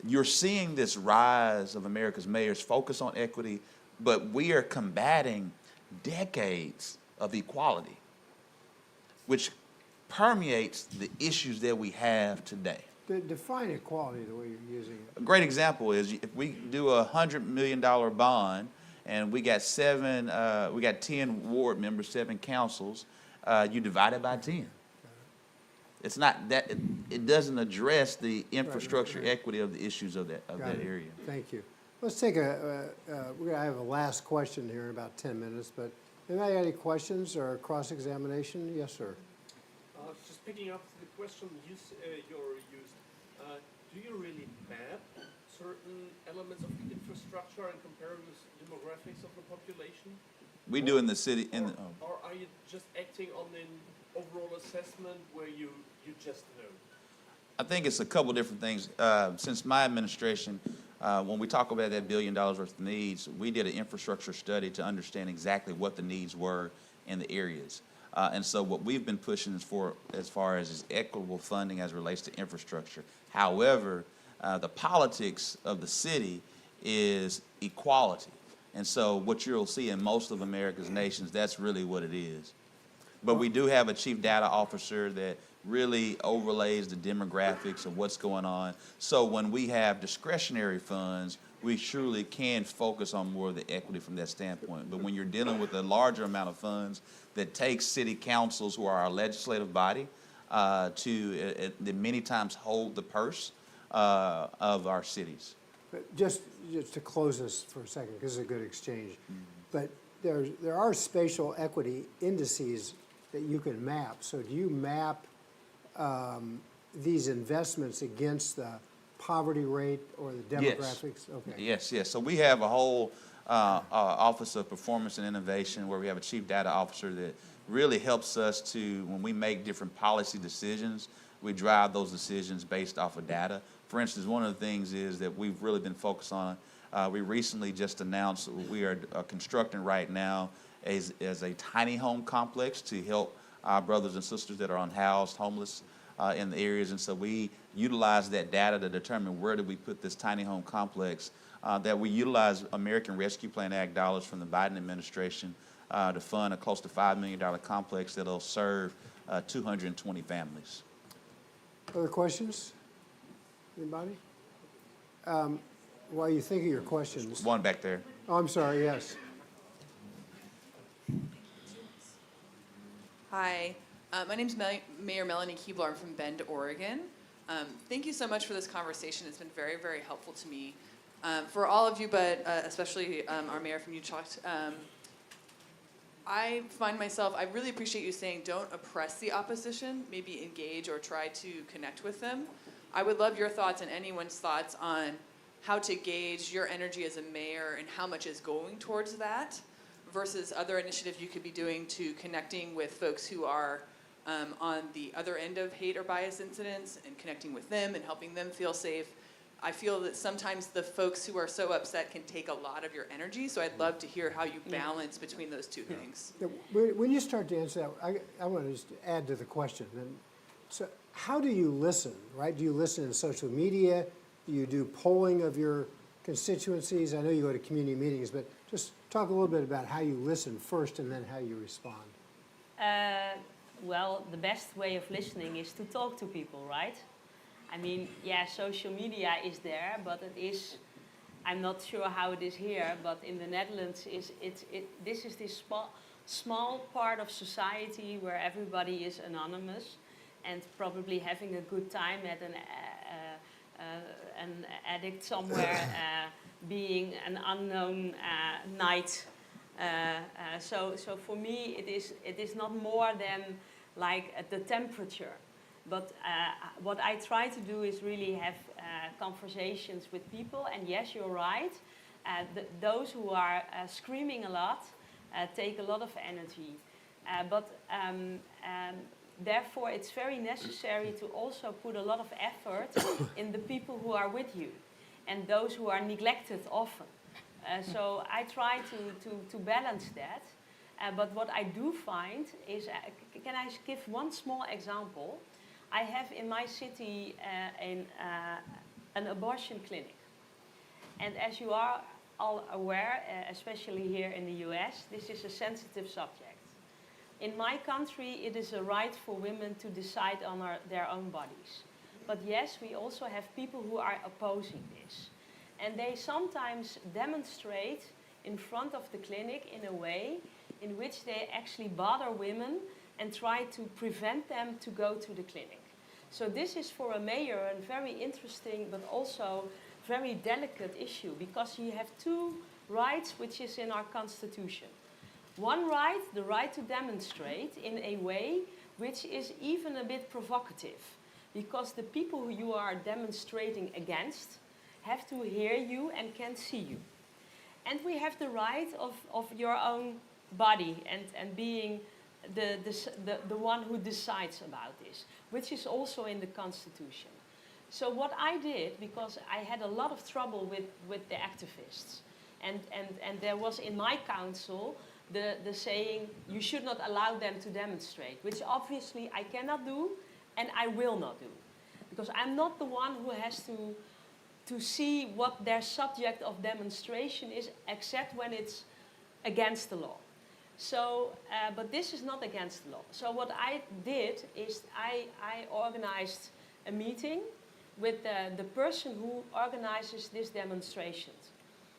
[SPEAKER 5] you're seeing this rise of America's mayors focus on equity, but we are combating decades of equality, which permeates the issues that we have today.
[SPEAKER 2] Define equality the way you're using it.
[SPEAKER 5] A great example is if we do a $100 million bond, and we got 10 ward members, 7 councils, you divide it by 10. It's not that, it doesn't address the infrastructure equity of the issues of that area.
[SPEAKER 2] Thank you. Let's take we're gonna have a last question here in about 10 minutes, but anybody got any questions or cross-examination? Yes, sir.
[SPEAKER 9] Just picking up the question you used, do you really map certain elements of the infrastructure and compare with demographics of the population?
[SPEAKER 5] We do in the city.
[SPEAKER 9] Or are you just acting on an overall assessment where you just know?
[SPEAKER 5] I think it's a couple different things. Since my administration, when we talk about that $1 billion worth of needs, we did an infrastructure study to understand exactly what the needs were in the areas. And so what we've been pushing as far as is equitable funding as it relates to infrastructure. However, the politics of the city is equality. And so what you'll see in most of America's nations, that's really what it is. But we do have a chief data officer that really overlays the demographics of what's going on. So when we have discretionary funds, we truly can focus on more of the equity from that standpoint. But when you're dealing with a larger amount of funds that takes city councils, who are our legislative body, that many times hold the purse of our cities.
[SPEAKER 2] But just to close this for a second, because it's a good exchange, but there are spatial equity indices that you can map. So do you map these investments against the poverty rate or the demographics?
[SPEAKER 5] Yes.
[SPEAKER 2] Okay.
[SPEAKER 5] Yes. So we have a whole Office of Performance and Innovation where we have a chief data officer that really helps us to, when we make different policy decisions, we drive those decisions based off of data. For instance, one of the things is that we've really been focused on, we recently just announced we are constructing right now as a tiny home complex to help our brothers and sisters that are unhoused, homeless, in the areas. And so we utilize that data to determine where do we put this tiny home complex, that we utilize American Rescue Plan Act dollars from the Biden administration to fund a close to $5 million complex that'll serve 220 families.
[SPEAKER 2] Other questions? Anybody? While you think of your questions.
[SPEAKER 5] One back there.
[SPEAKER 2] Oh, I'm sorry, yes.
[SPEAKER 10] Hi, my name's Mayor Melanie Keebler. I'm from Bend, Oregon. Thank you so much for this conversation. It's been very, very helpful to me. For all of you, but especially our mayor from Utrecht, I find myself, I really appreciate you saying don't oppress the opposition, maybe engage or try to connect with them. I would love your thoughts and anyone's thoughts on how to gauge your energy as a mayor and how much is going towards that versus other initiatives you could be doing to connecting with folks who are on the other end of hate or bias incidents and connecting with them and helping them feel safe. I feel that sometimes the folks who are so upset can take a lot of your energy, so I'd love to hear how you balance between those two things.
[SPEAKER 2] Yeah, when you start to answer that, I want to just add to the question. And so how do you listen, right? Do you listen in social media? Do you do polling of your constituencies? I know you go to community meetings, but just talk a little bit about how you listen first and then how you respond.
[SPEAKER 6] Well, the best way of listening is to talk to people, right? I mean, yeah, social media is there, but it is, I'm not sure how it is here, but in the Netherlands, this is this small part of society where everybody is anonymous and probably having a good time at an addict somewhere, being an unknown night. So for me, it is not more than like the temperature. But what I try to do is really have conversations with people. And yes, you're right. Those who are screaming a lot take a lot of energy. Therefore, it's very necessary to also put a lot of effort in the people who are with you and those who are neglected often. So I try to balance that. But what I do find is, can I give one small example? I have in my city an abortion clinic. And as you are all aware, especially here in the US, this is a sensitive subject. In my country, it is a right for women to decide on their own bodies. But yes, we also have people who are opposing this. And they sometimes demonstrate in front of the clinic in a way in which they actually bother women and try to prevent them to go to the clinic. So this is for a mayor a very interesting but also very delicate issue because you have two rights which is in our constitution. One right, the right to demonstrate in a way which is even a bit provocative because the people who you are demonstrating against have to hear you and can see you. And we have the right of your own body and being the one who decides about this, which is also in the Constitution. So what I did, because I had a lot of trouble with the activists, and there was in my council the saying, you should not allow them to demonstrate, which obviously I cannot do and I will not do. Because I'm not the one who has to see what their subject of demonstration is, except when it's against the law. So, but this is not against the law. So what I did is I organized a meeting with the person who organizes these demonstrations.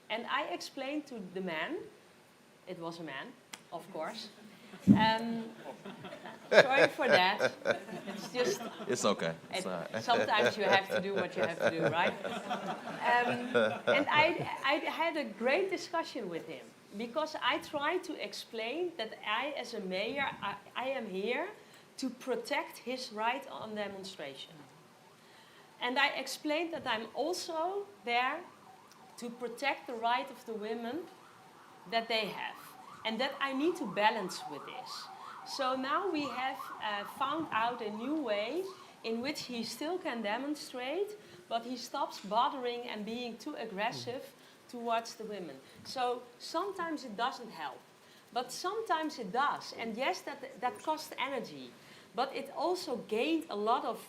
[SPEAKER 6] And I explained to the man, it was a man, of course. Sorry for that. It's just...
[SPEAKER 5] It's okay. It's all right.
[SPEAKER 6] Sometimes you have to do what you have to do, right? And I had a great discussion with him. Because I try to explain that I, as a mayor, I am here to protect his right on demonstration. And I explained that I'm also there to protect the right of the women that they have. And that I need to balance with this. So now we have found out a new way in which he still can demonstrate, but he stops bothering and being too aggressive towards the women. So sometimes it doesn't help, but sometimes it does. And yes, that costs energy. But it also gained a lot of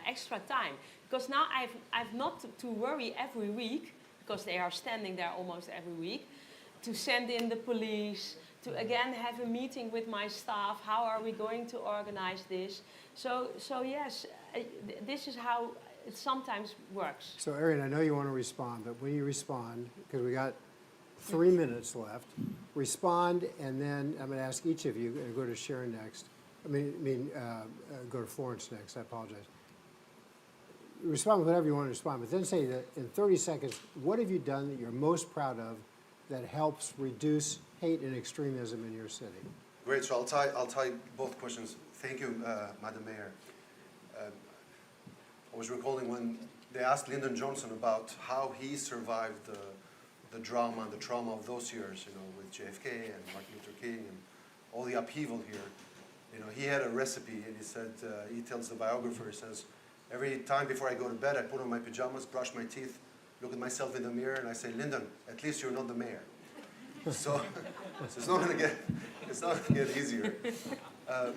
[SPEAKER 6] extra time, because now I've not to worry every week, because they are standing there almost every week, to send in the police, to again have a meeting with my staff. How are we going to organize this? So yes, this is how it sometimes works.
[SPEAKER 2] So, Erion, I know you want to respond, but when you respond, because we got 3 minutes left, respond, and then I'm going to ask each of you, and go to Sharon next. Go to Florence next. I apologize. Respond with whatever you want to respond, but then say that in 30 seconds, what have you done that you're most proud of that helps reduce hate and extremism in your city?
[SPEAKER 8] Great. So I'll tie both questions. Thank you, Madam Mayor. I was recalling when they asked Lyndon Johnson about how he survived the drama and the trauma of those years, with JFK and Martin Luther King and all the upheaval here. He had a recipe, and he said, he tells the biographer, he says, every time before I go to bed, I put on my pajamas, brush my teeth, look at myself in the mirror, and I say, Lyndon, at least you're not the mayor. So it's not going to get easier.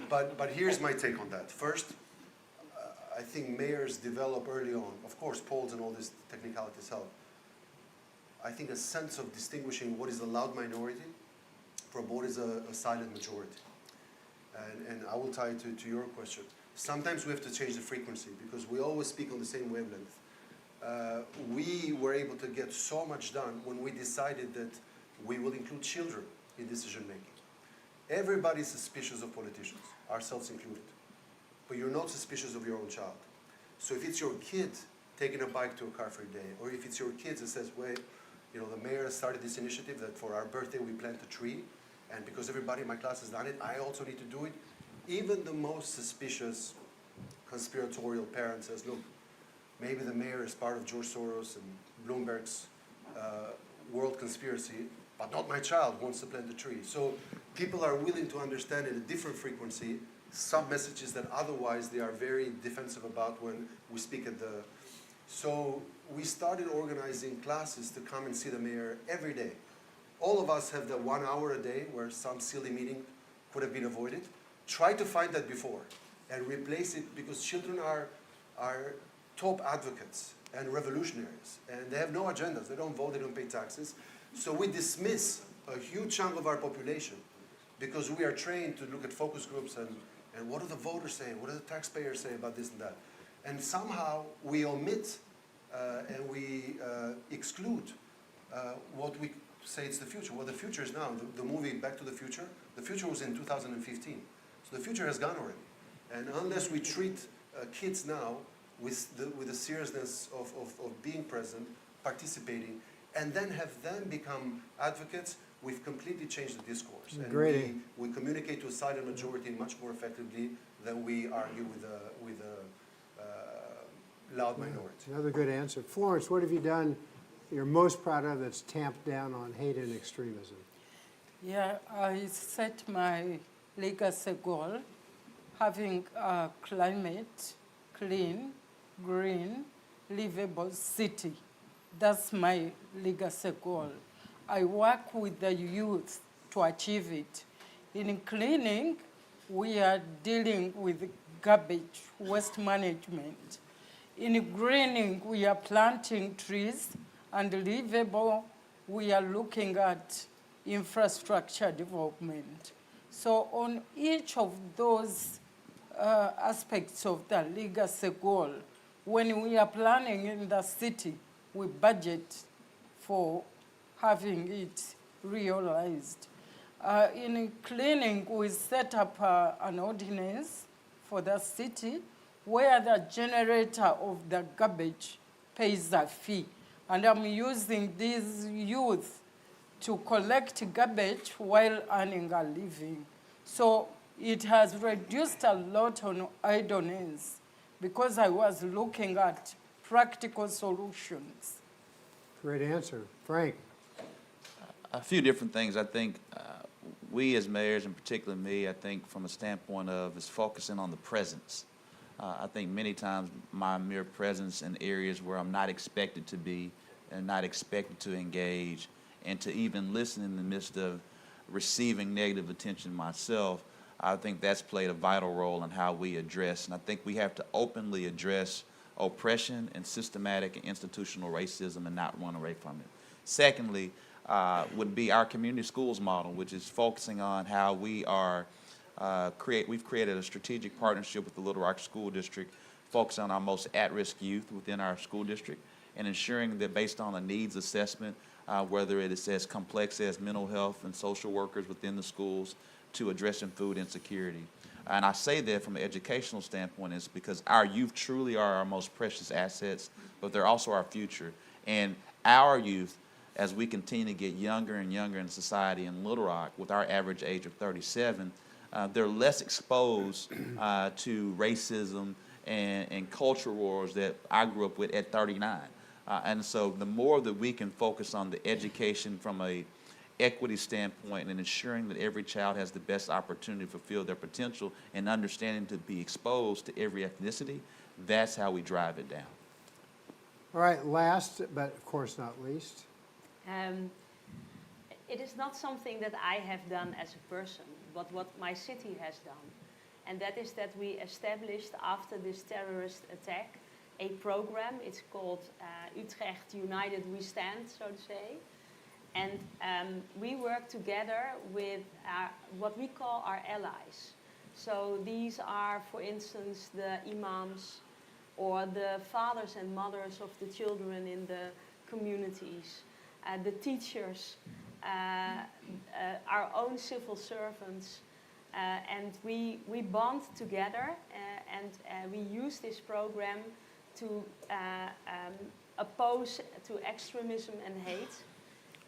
[SPEAKER 8] But here's my take on that. First, I think mayors develop early on, of course, polls and all these technicalities help. I think a sense of distinguishing what is a loud minority from what is a silent majority. And I will tie it to your question. Sometimes we have to change the frequency because we always speak on the same wavelength. We were able to get so much done when we decided that we will include children in decision making. Everybody's suspicious of politicians, ourselves included. But you're not suspicious of your own child. So if it's your kid taking a bike to a car-free day, or if it's your kids that says, wait, the mayor has started this initiative that for our birthday we plant a tree, and because everybody in my class has done it, I also need to do it. Even the most suspicious conspiratorial parent says, look, maybe the mayor is part of George Soros and Bloomberg's world conspiracy, but not my child wants to plant a tree. So people are willing to understand at a different frequency some messages that otherwise they are very defensive about when we speak at the... So we started organizing classes to come and see the mayor every day. All of us have the 1 hour a day where some silly meeting could have been avoided. Try to find that before and replace it, because children are top advocates and revolutionaries, and they have no agendas. They don't vote, they don't pay taxes. So we dismiss a huge chunk of our population because we are trained to look at focus groups and what do the voters say, what do the taxpayers say about this and that. And somehow we omit and we exclude what we say it's the future. Well, the future is now. The movie Back to the Future was in 2015. So the future has gone already. And unless we treat kids now with the seriousness of being present, participating, and then have them become advocates, we've completely changed the discourse. And we communicate to a silent majority much more effectively than we argue with a loud minority.
[SPEAKER 2] Another good answer. Florence, what have you done you're most proud of that's tamped down on hate and extremism?
[SPEAKER 7] Yeah, I set my legacy goal, having a climate, clean, green, livable city. That's my legacy goal. I work with the youth to achieve it. In cleaning, we are dealing with garbage, waste management. In greening, we are planting trees, and livable, we are looking at infrastructure development. So on each of those aspects of the legacy goal, when we are planning in the city, we budget for having it realized. In cleaning, we set up an ordinance for the city where the generator of the garbage pays a fee. And I'm using these youth to collect garbage while earning a living. So it has reduced a lot on idleness because I was looking at practical solutions.
[SPEAKER 2] Great answer. Frank?
[SPEAKER 5] A few different things. I think we as mayors, and particularly me, I think from a standpoint of is focusing on the presence. I think many times my mere presence in areas where I'm not expected to be and not expected to engage and to even listen in the midst of receiving negative attention myself, I think that's played a vital role in how we address, and I think we have to openly address oppression and systematic and institutional racism and not run away from it. Secondly, would be our community schools model, which is focusing on how we are we've created a strategic partnership with the Little Rock School District, focusing on our most at-risk youth within our school district, and ensuring that based on a needs assessment, whether it is as complex as mental health and social workers within the schools, to addressing food insecurity. And I say that from an educational standpoint is because our youth truly are our most precious assets, but they're also our future. And our youth, as we continue to get younger and younger in society in Little Rock, with our average age of 37, they're less exposed to racism and culture wars that I grew up with at 39. And so the more that we can focus on the education from a equity standpoint and ensuring that every child has the best opportunity to fulfill their potential and understanding to be exposed to every ethnicity, that's how we drive it down.
[SPEAKER 2] All right, last, but of course not least.
[SPEAKER 6] It is not something that I have done as a person, but what my city has done. And that is that we established, after this terrorist attack, a program. It's called Utrecht United We Stand, so to say. And we work together with what we call our allies. So these are, for instance, the imams or the fathers and mothers of the children in the communities, the teachers, our own civil servants, and we bond together and we use this program to oppose to extremism and hate.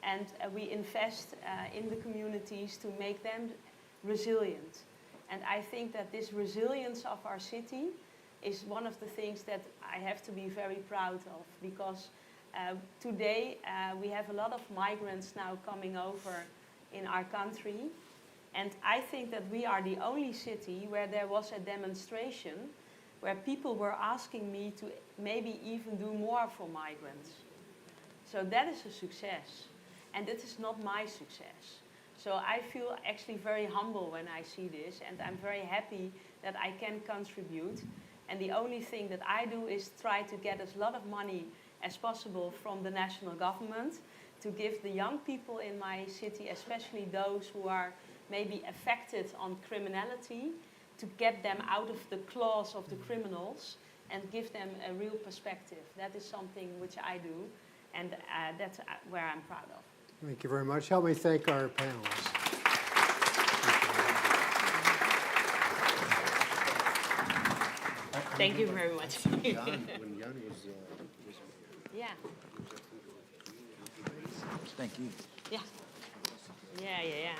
[SPEAKER 6] And we invest in the communities to make them resilient. And I think that this resilience of our city is one of the things that I have to be very proud of, because today we have a lot of migrants now coming over in our country. And I think that we are the only city where there was a demonstration where people were asking me to maybe even do more for migrants. So that is a success. And it is not my success. So I feel actually very humble when I see this, and I'm very happy that I can contribute. And the only thing that I do is try to get as lot of money as possible from the national government to give the young people in my city, especially those who are maybe affected on criminality, to get them out of the claws of the criminals and give them a real perspective. That is something which I do, and that's where I'm proud of.
[SPEAKER 2] Thank you very much. Help me thank our panelists.
[SPEAKER 6] Thank you very much.
[SPEAKER 8] When Jan was
[SPEAKER 6] Yeah.
[SPEAKER 5] Thank you.
[SPEAKER 6] Yeah. Yeah.